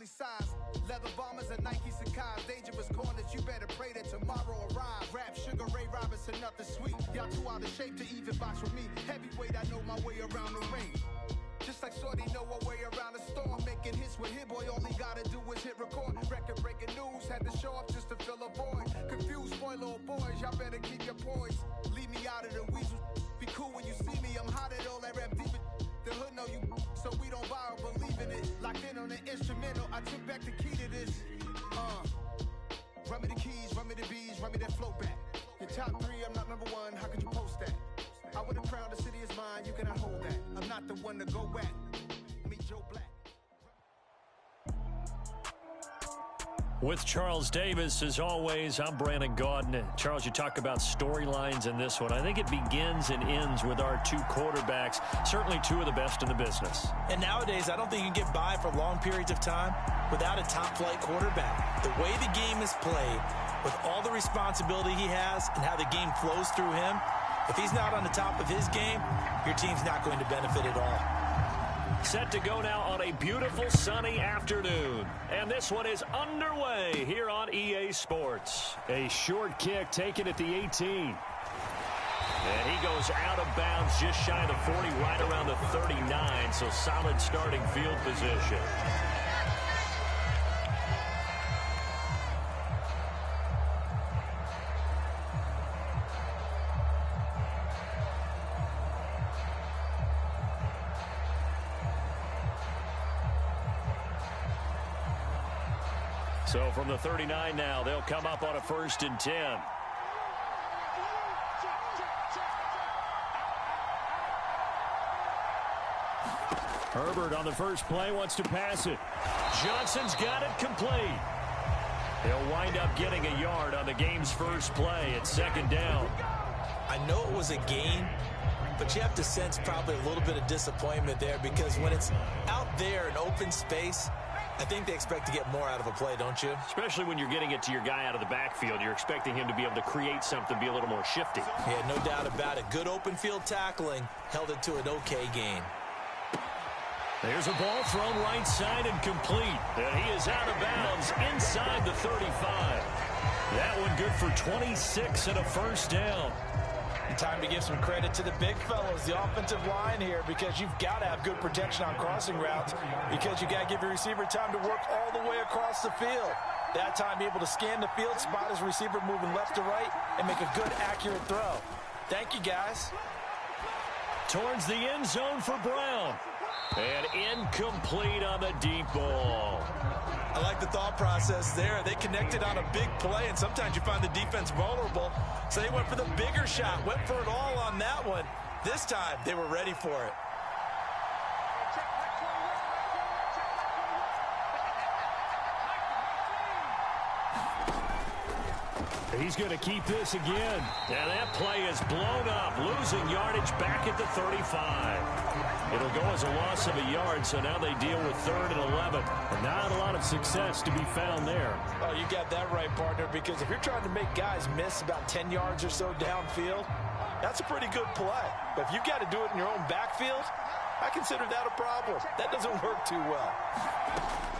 lovely size. Leather bombers and Nike Sacai's. Dangerous corners, you better pray that tomorrow arrives. Rap, Sugar Ray Robinson, nothing sweet. Y'all too out of shape to even box with me. Heavyweight, I know my way around the ring. Just like Shorty know her way around the storm. Making hits with Hit Boy, all he gotta do is hit record. Record-breaking news, had to show up just to fill a void. Confused, spoil old boys, y'all better keep your poise. Leave me out of the weasel. Be cool when you see me, I'm hot at all that rap deep. The hood know you, so we don't borrow, believe in it. Locked in on the instrumental, I took back the key to this. Run me the keys, run me the bees, run me that flow back. Your top 3, I'm not number 1, how could you post that? I would have crowned the city is mine, you cannot hold that. I'm not the one to go back. Meet Joe Black. With Charles Davis, as always, I'm Brandon Gaudin. Charles, you talk about storylines in this one. I think it begins and ends with our 2 quarterbacks, certainly 2 of the best in the business. And nowadays, I don't think you can get by for long periods of time without a top-flight quarterback. The way the game is played, with all the responsibility he has and how the game flows through him, if he's not on the top of his game, your team's not going to benefit at all. Set to go now on a beautiful sunny afternoon. And this one is underway here on EA Sports. A short kick taken at the 18. And he goes out of bounds just shy of the 40, right around the 39. So solid starting field position. So from the 39 now, they'll come up on a 1st and 10. Herbert on the first play wants to pass it. Johnson's got it complete. He'll wind up getting a yard on the game's first play at 2nd down. I know it was a gain, but you have to sense probably a little bit of disappointment there, because when it's out there in open space, I think they expect to get more out of a play, don't you? Especially when you're getting it to your guy out of the backfield. You're expecting him to be able to create something, be a little more shifty. Yeah, no doubt about it. Good open field tackling held it to an okay gain. There's a ball thrown right side and complete. And he is out of bounds inside the 35. That one good for 26 and a 1st down. Time to give some credit to the big fellows, the offensive line here, because you've got to have good protection on crossing routes, because you got to give your receiver time to work all the way across the field. That time, be able to scan the field, spot his receiver moving left to right, and make a good, accurate throw. Thank you, guys. Towards the end zone for Brown. And incomplete on the deep ball. I like the thought process there. They connected on a big play, and sometimes you find the defense vulnerable. So they went for the bigger shot, went for it all on that one. This time, they were ready for it. He's going to keep this again. And that play is blown up, losing yardage back at the 35. It'll go as a loss of a yard, so now they deal with 3rd and 11. And not a lot of success to be found there. Oh, you got that right, partner, because if you're trying to make guys miss about 10 yards or so downfield, that's a pretty good play. But if you've got to do it in your own backfield, I consider that a problem. That doesn't work too well.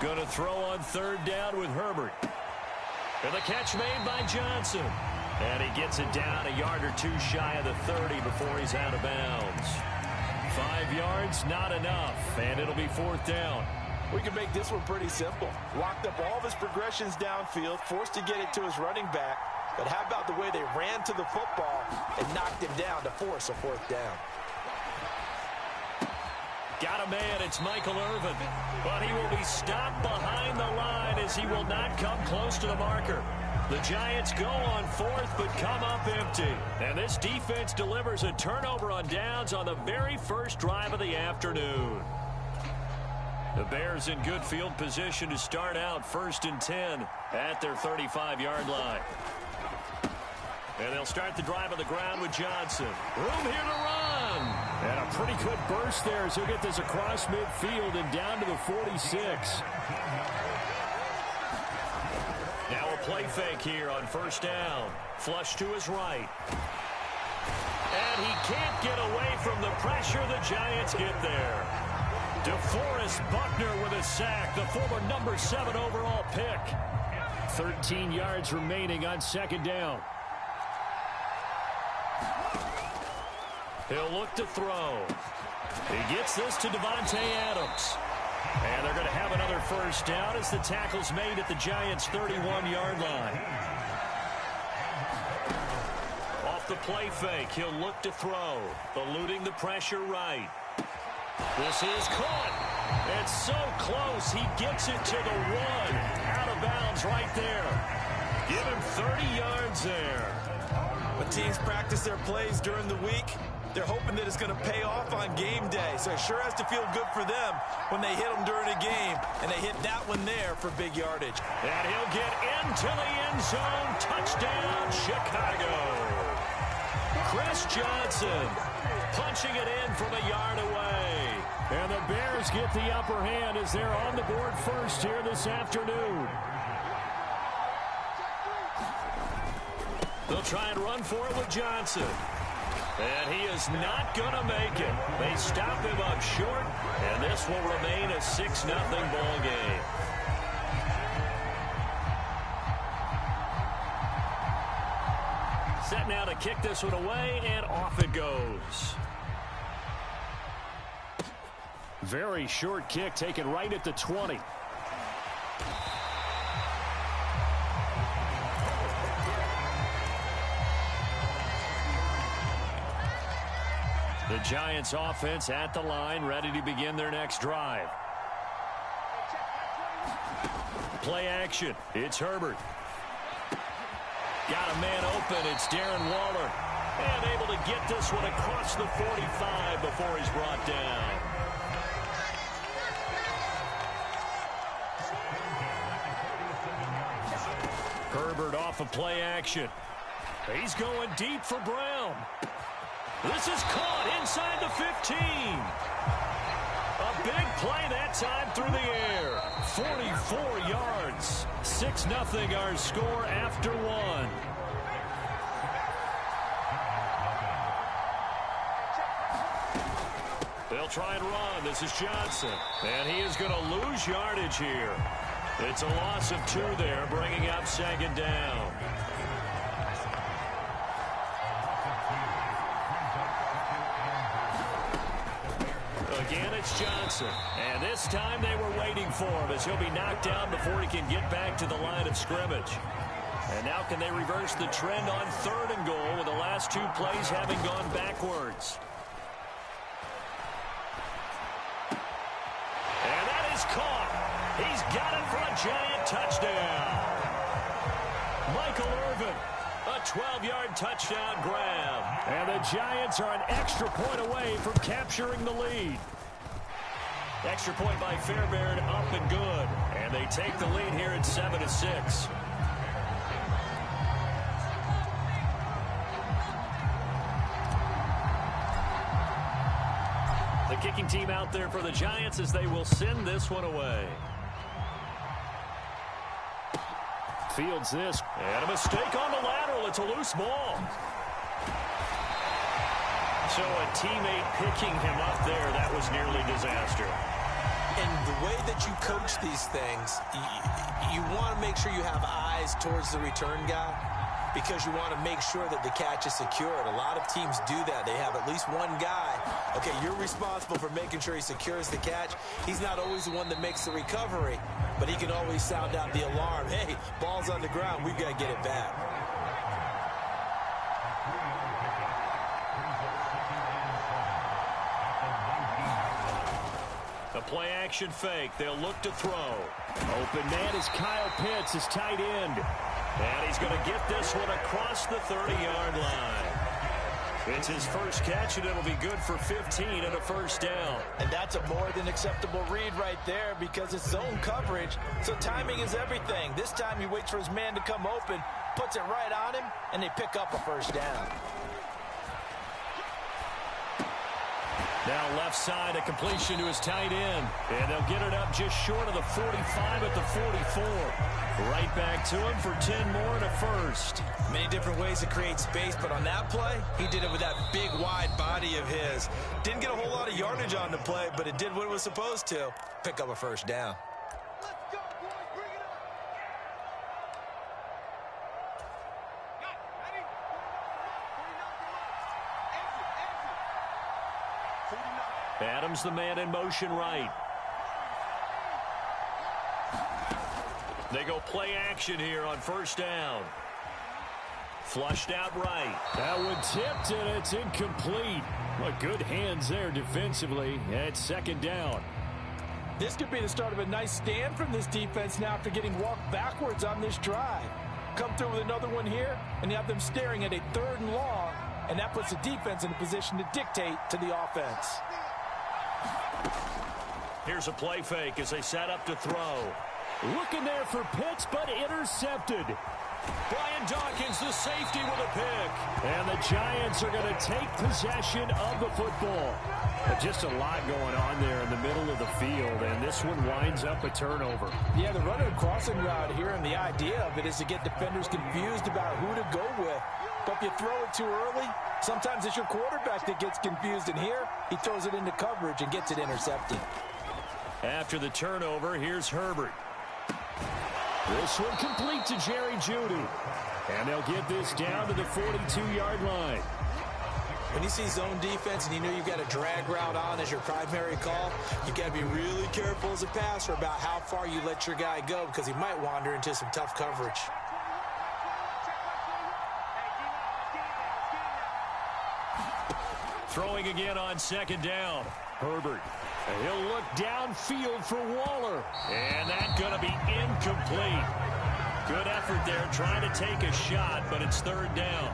Going to throw on 3rd down with Herbert. And the catch made by Johnson. And he gets it down a yard or 2 shy of the 30 before he's out of bounds. 5 yards, not enough. And it'll be 4th down. We can make this one pretty simple. Locked up all of his progressions downfield, forced to get it to his running back. But how about the way they ran to the football and knocked him down to force a 4th down? Got a man, it's Michael Irvin. But he will be stopped behind the line as he will not come close to the marker. The Giants go on 4th but come up empty. And this defense delivers a turnover on downs on the very first drive of the afternoon. The Bears in good field position to start out 1st and 10 at their 35-yard line. And they'll start the drive on the ground with Johnson. Room here to run. And a pretty good burst there as he'll get this across midfield and down to the 46. Now a play fake here on 1st down. Flush to his right. And he can't get away from the pressure. The Giants get there. DeForest Buckner with a sack, the former number 7 overall pick. 13 yards remaining on second down. He'll look to throw. He gets this to Devontae Adams. And they're going to have another first down as the tackle's made at the Giants' 31-yard line. Off the play fake, he'll look to throw. Eluding the pressure right. This is caught. It's so close. He gets it to the 1. Out of bounds right there. Give him 30 yards there. When teams practice their plays during the week, they're hoping that it's going to pay off on game day. So it sure has to feel good for them when they hit them during a game. And they hit that one there for big yardage. And he'll get into the end zone. Touchdown, Chicago. Chris Johnson punching it in from a yard away. And the Bears get the upper hand as they're on the board first here this afternoon. They'll try and run for it with Johnson. And he is not going to make it. They stop him up short, and this will remain a 6-0 ball game. Set now to kick this one away, and off it goes. Very short kick taken right at the 20. The Giants offense at the line, ready to begin their next drive. Play action. It's Herbert. Got a man open. It's Darren Waller. And able to get this one across the 45 before he's brought down. Herbert off of play action. He's going deep for Brown. This is caught inside the 15. A big play that time through the air. 44 yards. 6-0 our score after one. They'll try and run. This is Johnson. And he is going to lose yardage here. It's a loss of 2 there, bringing up second down. Again, it's Johnson. And this time they were waiting for him as he'll be knocked down before he can get back to the line of scrimmage. And now can they reverse the trend on 3rd and goal with the last 2 plays having gone backwards? And that is caught. He's got it for a Giant touchdown. Michael Irvin, a 12-yard touchdown grab. And the Giants are an extra point away from capturing the lead. Extra point by Fairbairn, up and good. And they take the lead here at 7-6. The kicking team out there for the Giants as they will send this one away. Fields this. And a mistake on the lateral. It's a loose ball. So a teammate picking him up there, that was nearly disaster. And the way that you coach these things, you want to make sure you have eyes towards the return guy because you want to make sure that the catch is secured. A lot of teams do that. They have at least one guy. Okay, you're responsible for making sure he secures the catch. He's not always the one that makes the recovery, but he can always sound out the alarm. Hey, ball's on the ground. We've got to get it back. The play action fake. They'll look to throw. Open man is Kyle Pitts, his tight end. And he's going to get this one across the 30-yard line. It's his first catch, and it'll be good for 15 and a first down. And that's a more than acceptable read right there because it's zone coverage, so timing is everything. This time he waits for his man to come open, puts it right on him, and they pick up a first down. Now left side, a completion to his tight end. And they'll get it up just short of the 45 at the 44. Right back to him for 10 more and a first. Many different ways to create space, but on that play, he did it with that big, wide body of his. Didn't get a whole lot of yardage on the play, but it did what it was supposed to. Pick up a first down. Let's go, boys. Bring it up. Adams, the man in motion right. They go play action here on first down. Flushed out right. That one tipped, and it's incomplete. What good hands there defensively at second down. This could be the start of a nice stand from this defense now after getting walked backwards on this drive. Come through with another one here, and you have them staring at a 3rd and long, and that puts the defense in a position to dictate to the offense. Here's a play fake as they set up to throw. Looking there for Pitts, but intercepted. Brian Dawkins, the safety, with a pick. And the Giants are going to take possession of the football. Just a lot going on there in the middle of the field, and this one winds up a turnover. Yeah, the running and crossing route here, and the idea of it is to get defenders confused about who to go with. But if you throw it too early, sometimes it's your quarterback that gets confused, and here he throws it into coverage and gets it intercepted. After the turnover, here's Herbert. This one complete to Jerry Jeudy. And they'll get this down to the 42-yard line. When you see zone defense and you know you've got a drag route on as your primary call, you've got to be really careful as a passer about how far you let your guy go because he might wander into some tough coverage. Throwing again on second down. Herbert. And he'll look downfield for Waller. And that's going to be incomplete. Good effort there trying to take a shot, but it's 3rd down.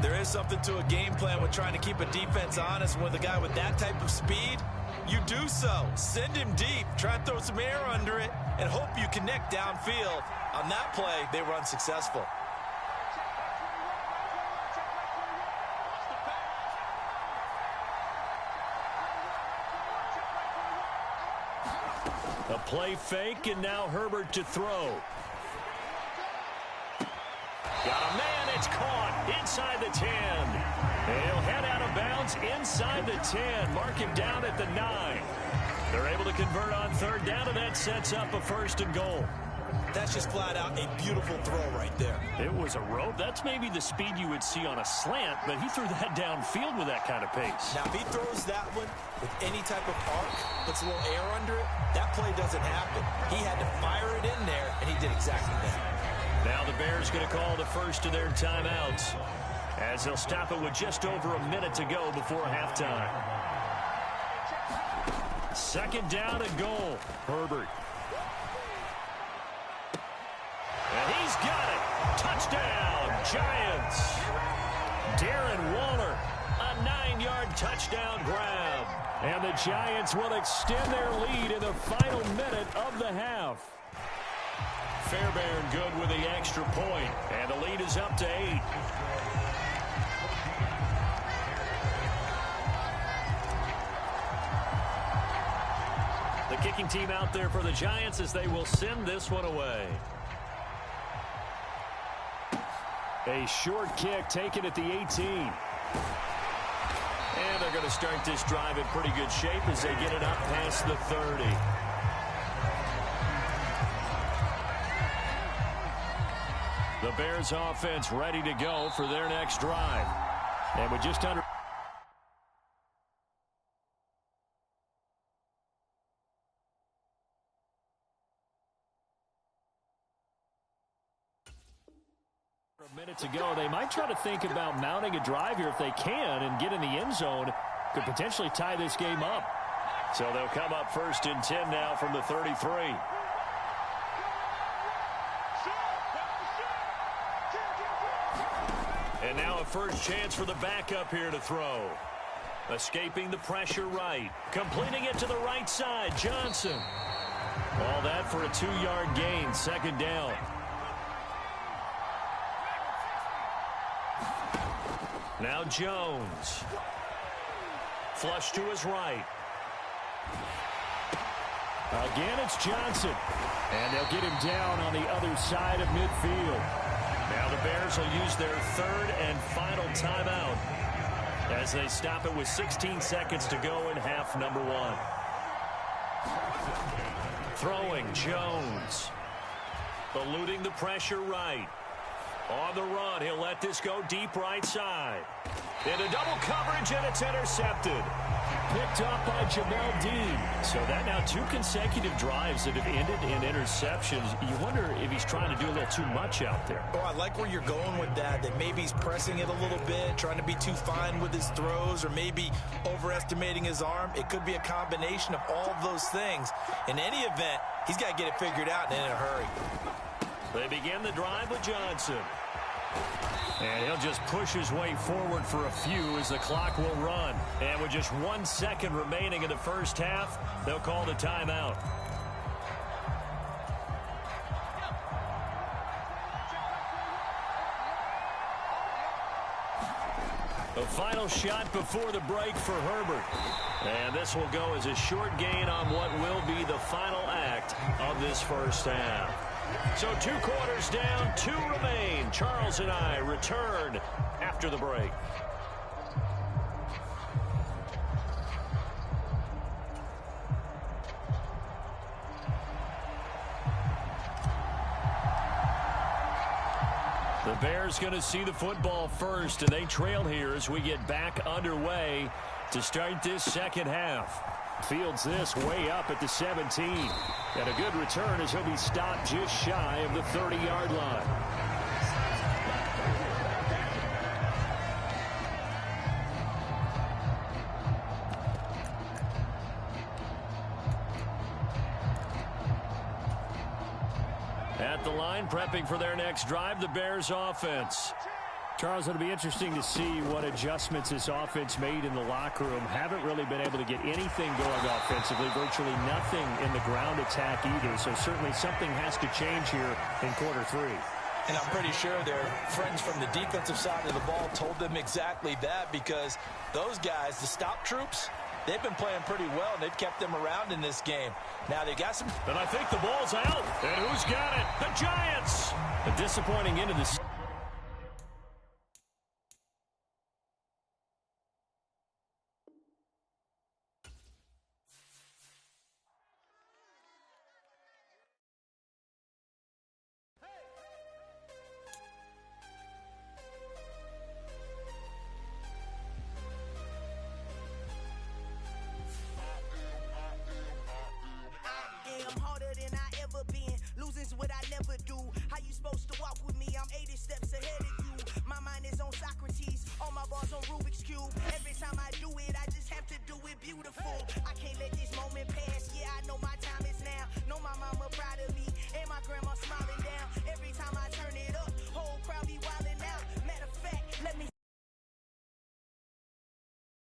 There is something to a game plan with trying to keep a defense honest. With a guy with that type of speed, you do so. Send him deep, try and throw some air under it, and hope you connect downfield. On that play, they were unsuccessful. A play fake, and now Herbert to throw. Got a man, it's caught inside the 10. He'll head out of bounds inside the 10. Mark him down at the 9. They're able to convert on 3rd down, and that sets up a 1st and goal. That's just flat out a beautiful throw right there. It was a rope. That's maybe the speed you would see on a slant, but he threw that downfield with that kind of pace. Now, if he throws that one with any type of arc, puts a little air under it, that play doesn't happen. He had to fire it in there, and he did exactly that. Now the Bears going to call the first of their timeouts as they'll stop it with just over a minute to go before halftime. 2nd down and goal. Herbert. And he's got it. Touchdown, Giants. Darren Waller, a 9-yard touchdown grab. And the Giants will extend their lead in the final minute of the half. Fairbairn good with the extra point, and the lead is up to 8. The kicking team out there for the Giants as they will send this one away. A short kick taken at the 18. And they're going to start this drive in pretty good shape as they get it up past the 30. The Bears offense ready to go for their next drive. And with just under a minute to go, they might try to think about mounting a drive here if they can and get in the end zone. Could potentially tie this game up. So they'll come up 1st and 10 now from the 33. And now a first chance for the backup here to throw. Escaping the pressure right. Completing it to the right side. Johnson. All that for a 2-yard gain. 2nd down. Now Jones. Flush to his right. Again, it's Johnson. And they'll get him down on the other side of midfield. Now the Bears will use their third and final timeout as they stop it with 16 seconds to go in half number one. Throwing Jones. Eluding the pressure right. On the run, he'll let this go deep right side. Into double coverage, and it's intercepted. Picked up by Jamel Dean. So that now 2 consecutive drives that have ended in interceptions. You wonder if he's trying to do a little too much out there. Oh, I like where you're going with that maybe he's pressing it a little bit, trying to be too fine with his throws, or maybe overestimating his arm. It could be a combination of all of those things. In any event, he's got to get it figured out and in a hurry. They begin the drive with Johnson. And he'll just push his way forward for a few as the clock will run. And with just 1 second remaining in the first half, they'll call the timeout. The final shot before the break for Herbert. And this will go as a short gain on what will be the final act of this first half. So 2 quarters down, 2 remain. Charles and I return after the break. The Bears going to see the football first, and they trail here as we get back underway to start this second half. Fields this way up at the 17. And a good return as he'll be stopped just shy of the 30-yard line. At the line, prepping for their next drive, the Bears offense. Charles, it'll be interesting to see what adjustments this offense made in the locker room. Haven't really been able to get anything going offensively, virtually nothing in the ground attack either. So certainly something has to change here in quarter 3. And I'm pretty sure their friends from the defensive side of the ball told them exactly that, because those guys, the stop troops, they've been playing pretty well, and they've kept them around in this game. Now they got some... And I think the ball's out. And who's got it? The Giants! A disappointing end of the...